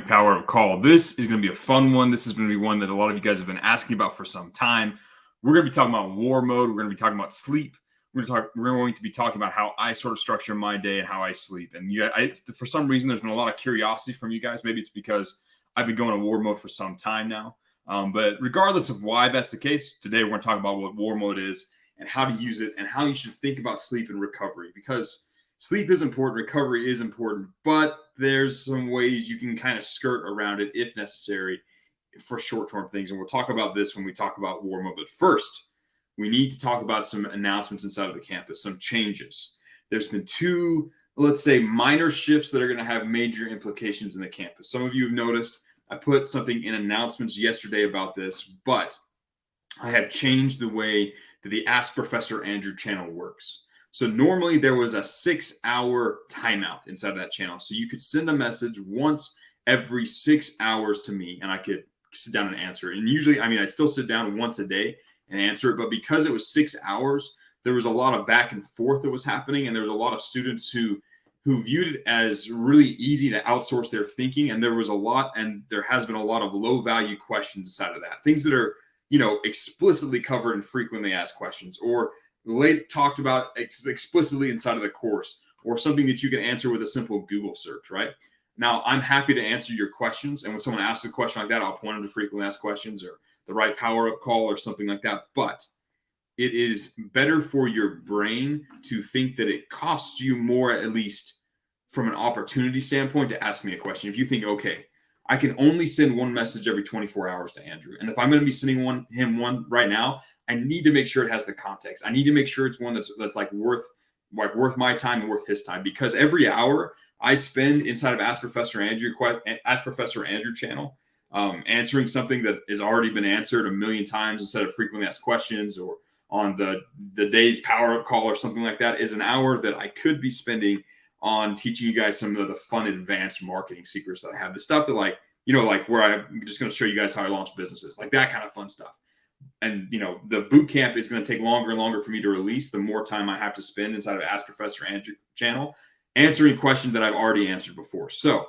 Power Up Call. This is going to be a fun one. This is going to be one that a lot of you guys have been asking about for some time. We're going to be talking about war mode. We're going to be talking about sleep. We're going to be talking about how I sort of structure my day and how I sleep. And for some reason, there's been a lot of curiosity from you guys. Maybe it's because I've been going to war mode for some time now. But regardless of why that's the case, today we're going to talk about what war mode is and how to use it and how you should think about sleep and recovery. Because sleep is important, recovery is important, but there's some ways you can kind of skirt around it if necessary for short-term things. And we'll talk about this when we talk about war mode. But first, we need to talk about some announcements inside of the campus, some changes. There's been two, let's say, minor shifts that are going to have major implications in the campus. Some of you have noticed I put something in announcements yesterday about this, but I have changed the way that the Ask Professor Andrew channel works. So normally there was a 6-hour timeout inside of that channel. So you could send a message once every 6 hours to me and I could sit down and answer it. And usually, I'd still sit down once a day and answer it. But because it was 6 hours, there was a lot of back and forth that was happening. And there was a lot of students who viewed it as really easy to outsource their thinking. And there has been a lot of low value questions inside of that. Things that are, explicitly covered in frequently asked questions or talked about explicitly inside of the course, or something that you can answer with a simple Google search, right? Now, I'm happy to answer your questions. And when someone asks a question like that, I'll point them to frequently asked questions or the right power-up call or something like that. But it is better for your brain to think that it costs you more, at least from an opportunity standpoint, to ask me a question. If you think, okay, I can only send one message every 24 hours to Andrew. And if I'm going to be sending him one right now, I need to make sure it has the context. I need to make sure it's one that's worth my time and worth his time. Because every hour I spend inside of Ask Professor Andrew channel, answering something that has already been answered a million times instead of frequently asked questions, or on the day's power up call or something like that, is an hour that I could be spending on teaching you guys some of the fun advanced marketing secrets that I have. The stuff that where I'm just going to show you guys how I launch businesses, like that kind of fun stuff. And, the boot camp is going to take longer and longer for me to release, the more time I have to spend inside of Ask Professor Andrew channel, answering questions that I've already answered before. So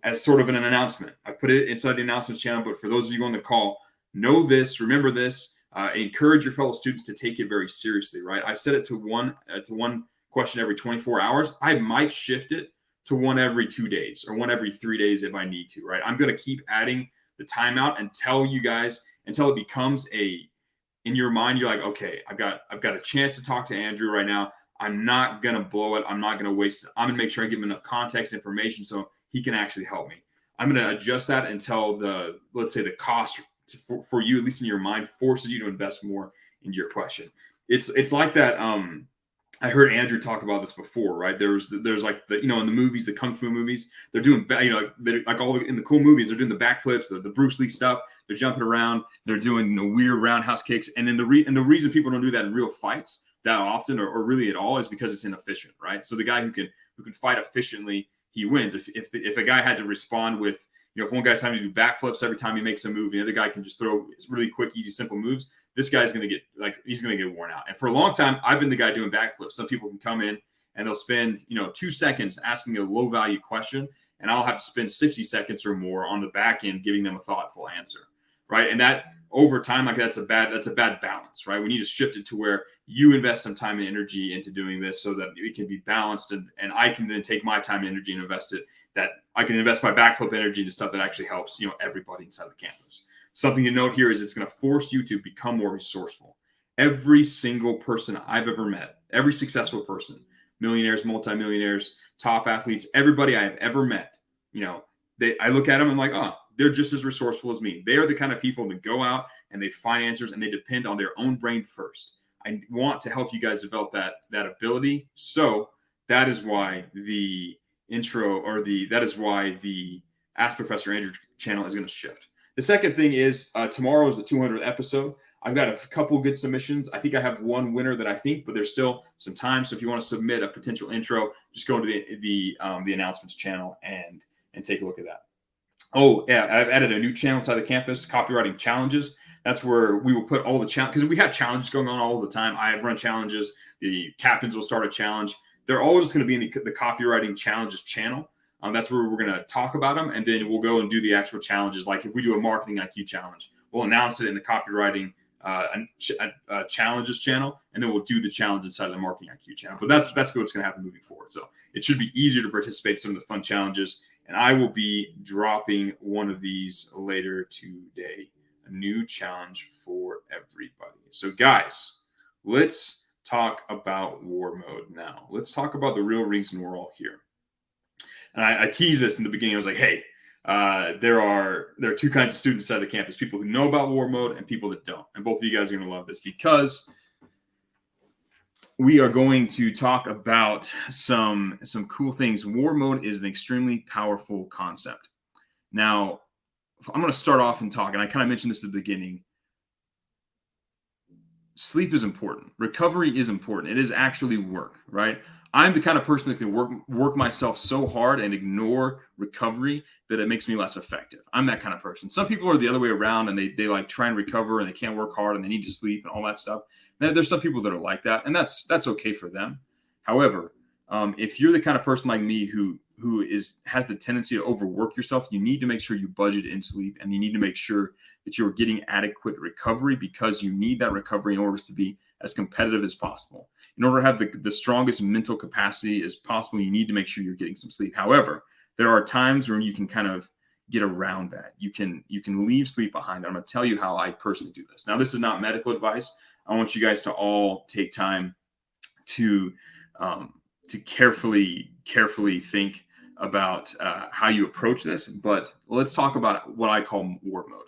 as sort of an announcement, I put it inside the announcements channel, but for those of you on the call, know this, remember this, encourage your fellow students to take it very seriously, right? I've set it to one question every 24 hours. I might shift it to one every 2 days or one every 3 days if I need to, right? I'm going to keep adding the timeout until it becomes in your mind, you're like, okay, I've got a chance to talk to Andrew right now. I'm not going to blow it. I'm not going to waste it. I'm going to make sure I give him enough context information so he can actually help me. I'm going to adjust that until the cost for you, at least in your mind, forces you to invest more into your question. It's like that. I heard Andrew talk about this before, right? There's like in the movies, the kung fu movies, they're doing, in the cool movies, they're doing the backflips, the Bruce Lee stuff. They're jumping around, they're doing weird roundhouse kicks. And then the reason people don't do that in real fights that often or really at all is because it's inefficient, right? So the guy who can fight efficiently, he wins. If a guy had to respond with, if one guy's having to do backflips every time he makes a move, the other guy can just throw really quick, easy, simple moves, this guy's going to get he's going to get worn out. And for a long time, I've been the guy doing backflips. Some people can come in and they'll spend 2 seconds asking a low value question, and I'll have to spend 60 seconds or more on the back end giving them a thoughtful answer, right? And that over time, that's a bad balance, right? We need to shift it to where you invest some time and energy into doing this so that it can be balanced, and I can then take my time and energy and invest it. That I can invest my backflip energy into stuff that actually helps everybody inside the campus. Something to note here is it's going to force you to become more resourceful. Every single person I've ever met, every successful person, millionaires, multimillionaires, top athletes, everybody I have ever met, I look at them and I'm like, oh, they're just as resourceful as me. They are the kind of people that go out and they find answers and they depend on their own brain first. I want to help you guys develop that ability. So that is why the Ask Professor Andrew channel is going to shift. The second thing is tomorrow is the 200th episode. I've got a couple good submissions. I think I have one winner but there's still some time. So if you want to submit a potential intro, just go into the announcements channel and take a look at that. Oh yeah, I've added a new channel inside the campus, Copywriting Challenges. That's where we will put all the challenges, because we have challenges going on all the time. I run challenges. The captains will start a challenge. They're all just going to be in the Copywriting Challenges channel. That's where we're going to talk about them, and then we'll go and do the actual challenges. Like if we do a marketing IQ challenge, we'll announce it in the copywriting challenges channel, and then we'll do the challenge inside of the marketing IQ channel. But that's what's going to happen moving forward. So it should be easier to participate in some of the fun challenges. And I will be dropping one of these later today, a new challenge for everybody. So guys, let's talk about war mode now. Let's talk about the real reason we're all here. And I teased this in the beginning. I was like, hey, there are two kinds of students inside the campus: people who know about war mode and people that don't. And both of you guys are going to love this, because we are going to talk about some cool things. War mode is an extremely powerful concept. Now, I'm going to start off and talk, and I kind of mentioned this at the beginning. Sleep is important. Recovery is important. It is actually work, right? I'm the kind of person that can work myself so hard and ignore recovery that it makes me less effective. I'm that kind of person. Some people are the other way around, and they like try and recover, and they can't work hard, and they need to sleep and all that stuff. Now, there's some people that are like that, and that's okay for them. However, if you're the kind of person like me who has the tendency to overwork yourself, you need to make sure you budget in sleep, and you need to make sure that you're getting adequate recovery, because you need that recovery in order to be as competitive as possible. In order to have the strongest mental capacity as possible, you need to make sure you're getting some sleep. However, there are times where you can kind of get around that. You can leave sleep behind. I'm going to tell you how I personally do this. Now, this is not medical advice. I want you guys to all take time to carefully think about how you approach this. But let's talk about what I call war mode.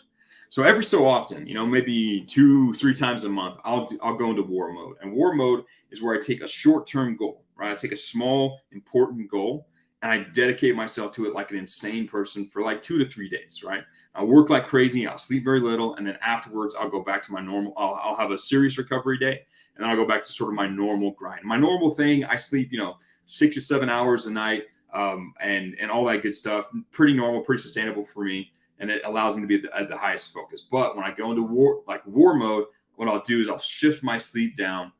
So every so often, maybe 2-3 times a month, I'll go into war mode. And war mode is where I take a short-term goal, right? I take a small, important goal, and I dedicate myself to it like an insane person for like 2 to 3 days, right? I'll work like crazy. I'll sleep very little. And then afterwards, I'll go back to my normal. I'll have a serious recovery day, and then I'll go back to sort of my normal grind. My normal thing, I sleep, 6 to 7 hours a night, and all that good stuff. Pretty normal, pretty sustainable for me. And it allows me to be at the highest focus. But when I go into war mode, what I'll do is I'll shift my sleep down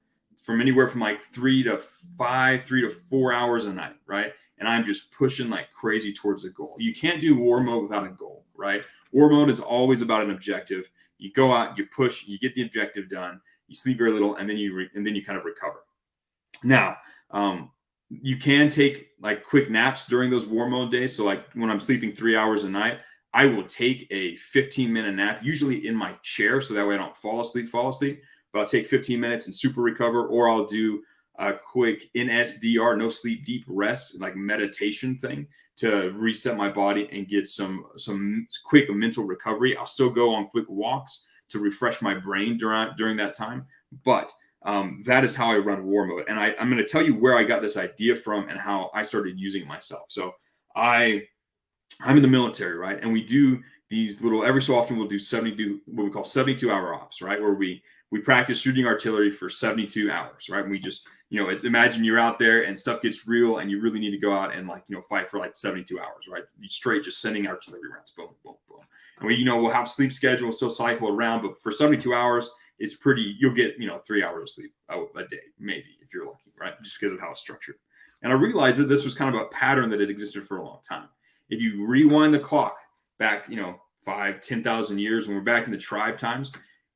from anywhere from like 3 to 4 hours a night, right? And I'm just pushing like crazy towards the goal. You can't do war mode without a goal, right? War mode is always about an objective. You go out, you push, you get the objective done, you sleep very little, and then you kind of recover. Now, you can take like quick naps during those war mode days. So like when I'm sleeping 3 hours a night, I will take a 15-minute nap, usually in my chair, so that way I don't fall asleep. But I'll take 15 minutes and super recover, or I'll do a quick NSDR, no sleep deep rest, like meditation thing to reset my body and get some quick mental recovery. I'll still go on quick walks to refresh my brain during that time. But that is how I run war mode. And I'm going to tell you where I got this idea from and how I started using it myself. So I'm in the military, right? And we do these little, every so often we'll do what we call 72-hour ops, right? Where we practice shooting artillery for 72 hours, right? And we just, imagine you're out there and stuff gets real and you really need to go out and fight for like 72 hours, right? You straight just sending artillery rounds, boom, boom, boom. And we'll have sleep schedule, we'll still cycle around, but for 72 hours, it's you'll get, 3 hours of sleep a day, maybe, if you're lucky, right? Just because of how it's structured. And I realized that this was kind of a pattern that had existed for a long time. If you rewind the clock back, 5,000-10,000 years, when we're back in the tribe times,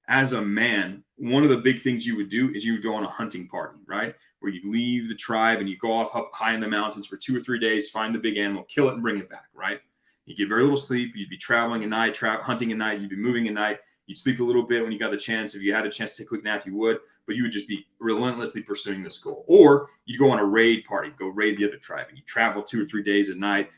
as a man, one of the big things you would do is you would go on a hunting party, right? Where you leave the tribe and you go off up high in the mountains for 2 or 3 days, find the big animal, kill it, and bring it back, right? You get very little sleep. You'd be traveling at night, hunting at night. You'd be moving at night. You'd sleep a little bit when you got the chance. If you had a chance to take a quick nap, you would, but you would just be relentlessly pursuing this goal. Or you'd go on a raid party, go raid the other tribe, and you travel 2 or 3 days at night,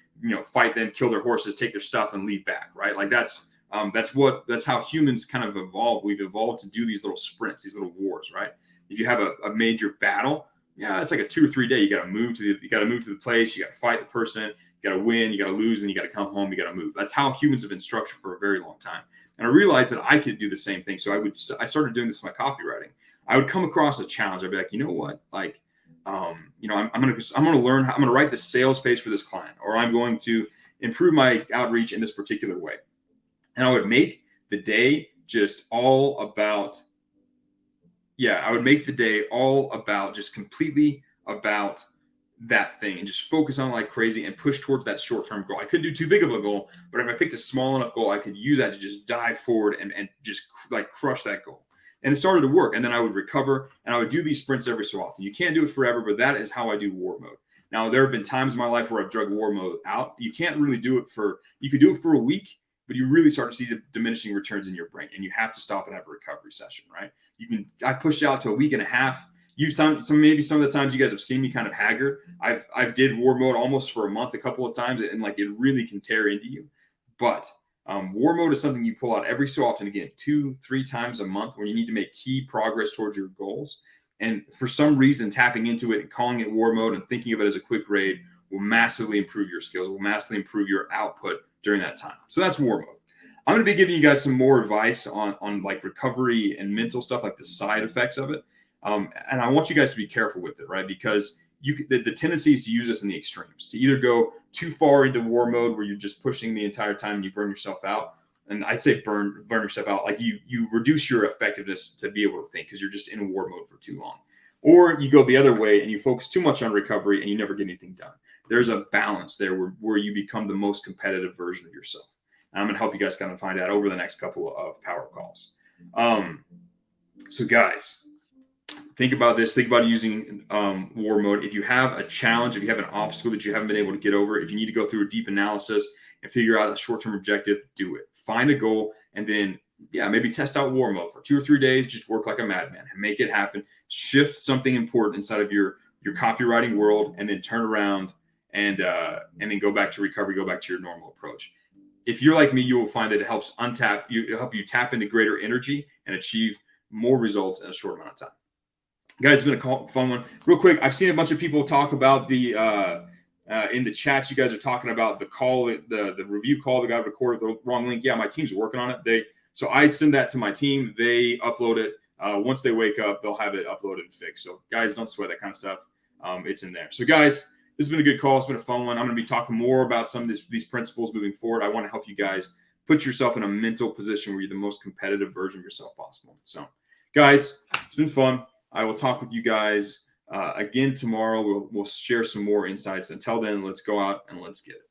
fight them, kill their horses, take their stuff, and leave back, right? Like that's how humans kind of evolved. We've evolved to do these little sprints, these little wars, right? If you have a major battle, it's like a 2 or 3 day. You got to move to the place. You got to fight the person. You got to win. You got to lose, and you got to come home. You got to move. That's how humans have been structured for a very long time. And I realized that I could do the same thing. So I started doing this with my copywriting. I would come across a challenge. I'd be like, you know what, like. I'm going to learn how I'm going to write the sales page for this client, or I'm going to improve my outreach in this particular way. And I would make the day just all about, I would make the day all about just completely about that thing and just focus on it like crazy and push towards that short-term goal. I could do too big of a goal, but if I picked a small enough goal, I could use that to just dive forward and just like crush that goal. And it started to work. And then I would recover and I would do these sprints every so often. You can't do it forever, but that is how I do war mode. Now, there have been times in my life where I've drug war mode out. You can't really do it you could do it for a week, but you really start to see the diminishing returns in your brain, and you have to stop and have a recovery session, right? I pushed out to a week and a half. Maybe some of the times you guys have seen me kind of haggard. I've did war mode almost for a month, a couple of times, and like it really can tear into you. But war mode is something you pull out every so often, again, 2-3 times a month when you need to make key progress towards your goals. And for some reason, tapping into it and calling it war mode and thinking of it as a quick raid will massively improve your skills, will massively improve your output during that time. So that's war mode. I'm going to be giving you guys some more advice on like recovery and mental stuff, like the side effects of it. And I want you guys to be careful with it, right? Because the tendency is to use this in the extremes, to either go too far into war mode where you're just pushing the entire time and you burn yourself out. And I say burn yourself out, like you reduce your effectiveness to be able to think because you're just in war mode for too long. Or you go the other way and you focus too much on recovery and you never get anything done. There's a balance there where you become the most competitive version of yourself. And I'm going to help you guys kind of find out over the next couple of power calls. So guys, think about this. Think about using war mode. If you have a challenge, if you have an obstacle that you haven't been able to get over, if you need to go through a deep analysis and figure out a short-term objective, do it. Find a goal and then, maybe test out war mode for 2 or 3 days. Just work like a madman and make it happen. Shift something important inside of your copywriting world and then turn around and then go back to recovery, go back to your normal approach. If you're like me, you will find that it helps it'll help you tap into greater energy and achieve more results in a short amount of time. Guys, it's been a fun one. Real quick, I've seen a bunch of people talk about the in the chats. You guys are talking about the call, the review call that got recorded with the wrong link. Yeah, my team's working on it. So I send that to my team. They upload it. Once they wake up, they'll have it uploaded and fixed. So guys, don't sweat that kind of stuff. It's in there. So guys, this has been a good call. It's been a fun one. I'm going to be talking more about some of these principles moving forward. I want to help you guys put yourself in a mental position where you're the most competitive version of yourself possible. So guys, it's been fun. I will talk with you guys again tomorrow. We'll share some more insights. Until then, let's go out and let's get it.